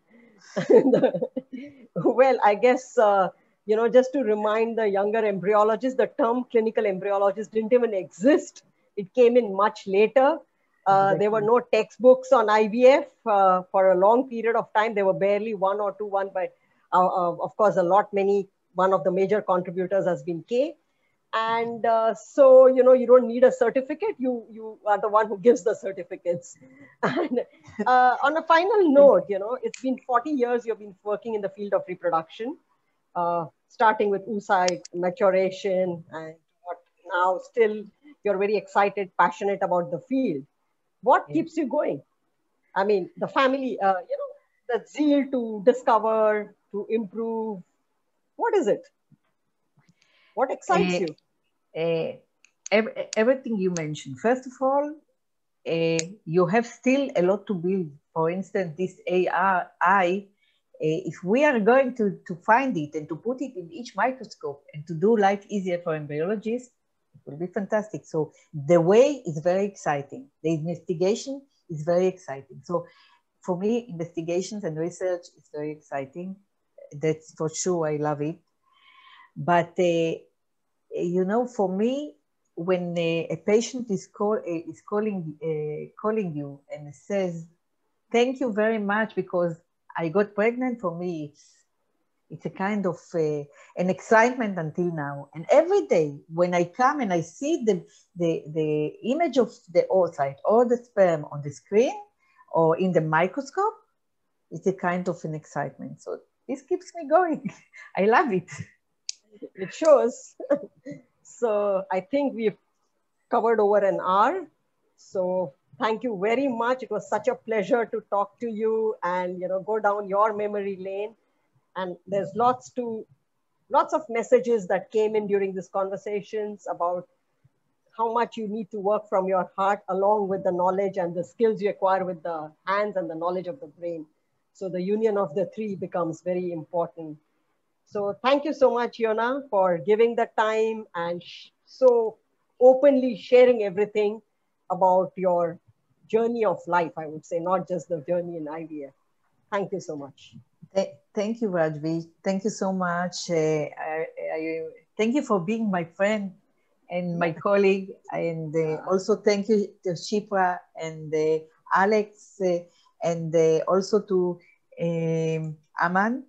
Well, I guess, just to remind the younger embryologists, the term clinical embryologist didn't even exist. It came in much later. There were no textbooks on IVF for a long period of time. There were barely one or two, but of course, one of the major contributors has been K. And so, you don't need a certificate. You are the one who gives the certificates. And on a final note, it's been 40 years you've been working in the field of reproduction, starting with oocyte maturation, and what now still you're very excited, passionate about the field. What keeps you going? I mean, the family, the zeal to discover, to improve. What is it? What excites you? Everything you mentioned. First of all, you have still a lot to build. For instance, this AI, if we are going to find it and to put it in each microscope and to do life easier for embryologists, it will be fantastic. So the way is very exciting. The investigation is very exciting. So for me, investigations and research is very exciting. That's for sure. I love it. But for me, when a patient is calling you and says, "Thank you very much because I got pregnant," for me, it's a kind of an excitement until now. And every day when I come and I see the image of the oocyte or the sperm on the screen or in the microscope, it's a kind of an excitement. So this keeps me going. I love it. It shows. So I think we've covered over an hour. So thank you very much. It was such a pleasure to talk to you and go down your memory lane. And there's lots of messages that came in during these conversations about how much you need to work from your heart along with the knowledge and the skills you acquire with the hands and the knowledge of the brain. So the union of the three becomes very important. So thank you so much, Yona, for giving the time and so openly sharing everything about your journey of life, I would say, not just the journey in IVF. Thank you so much. Thank you, Rajvi. Thank you so much. Thank you for being my friend and my colleague. And also thank you to Shipra and Alex and also to Aman.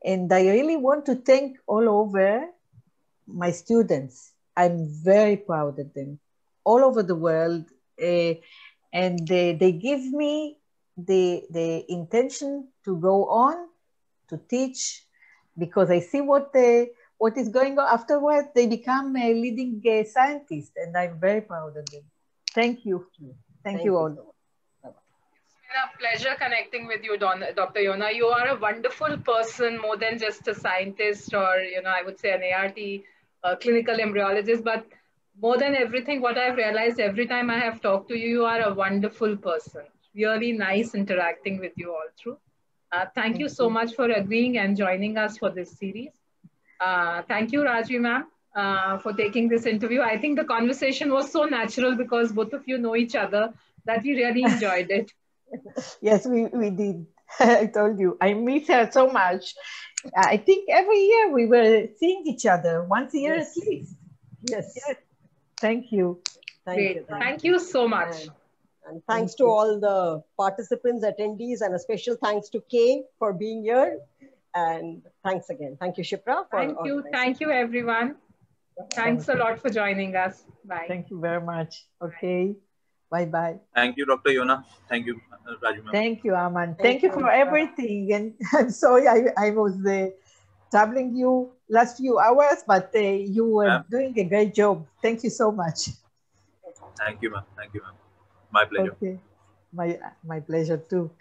And I really want to thank all over my students. I'm very proud of them all over the world. And they give me the intention to go on to teach because I see what is going on. Afterwards, they become a leading scientist, and I'm very proud of them. Thank you. Thank you all. It's been a pleasure connecting with you, Dr. Yona. You are a wonderful person, more than just a scientist or, I would say an ART, clinical embryologist. But more than everything, what I've realized every time I have talked to you, you are a wonderful person. Really nice interacting with you all through. Thank you so much for agreeing and joining us for this series. Thank you, Rajvi ma'am, for taking this interview. I think the conversation was so natural because both of you know each other that we really enjoyed it. Yes, we did. I told you, I miss her so much. I think every year we were seeing each other once a year at least. Yes. Thank you. Thank you so much. And thanks to all the participants, attendees, and a special thanks to Kay for being here. And thanks again. Thank you, Shipra. Thank you, everyone. Thanks a lot for joining us. Bye. Thank you very much. Okay. Bye-bye. Thank you, Dr. Yona. Thank you, Rajvi ma'am. Thank you, Aman. Thank you for everything. And I'm sorry I was troubling you last few hours, but you were doing a great job. Thank you so much. Thank you, ma'am. Thank you, ma'am. My pleasure. Okay. My pleasure too.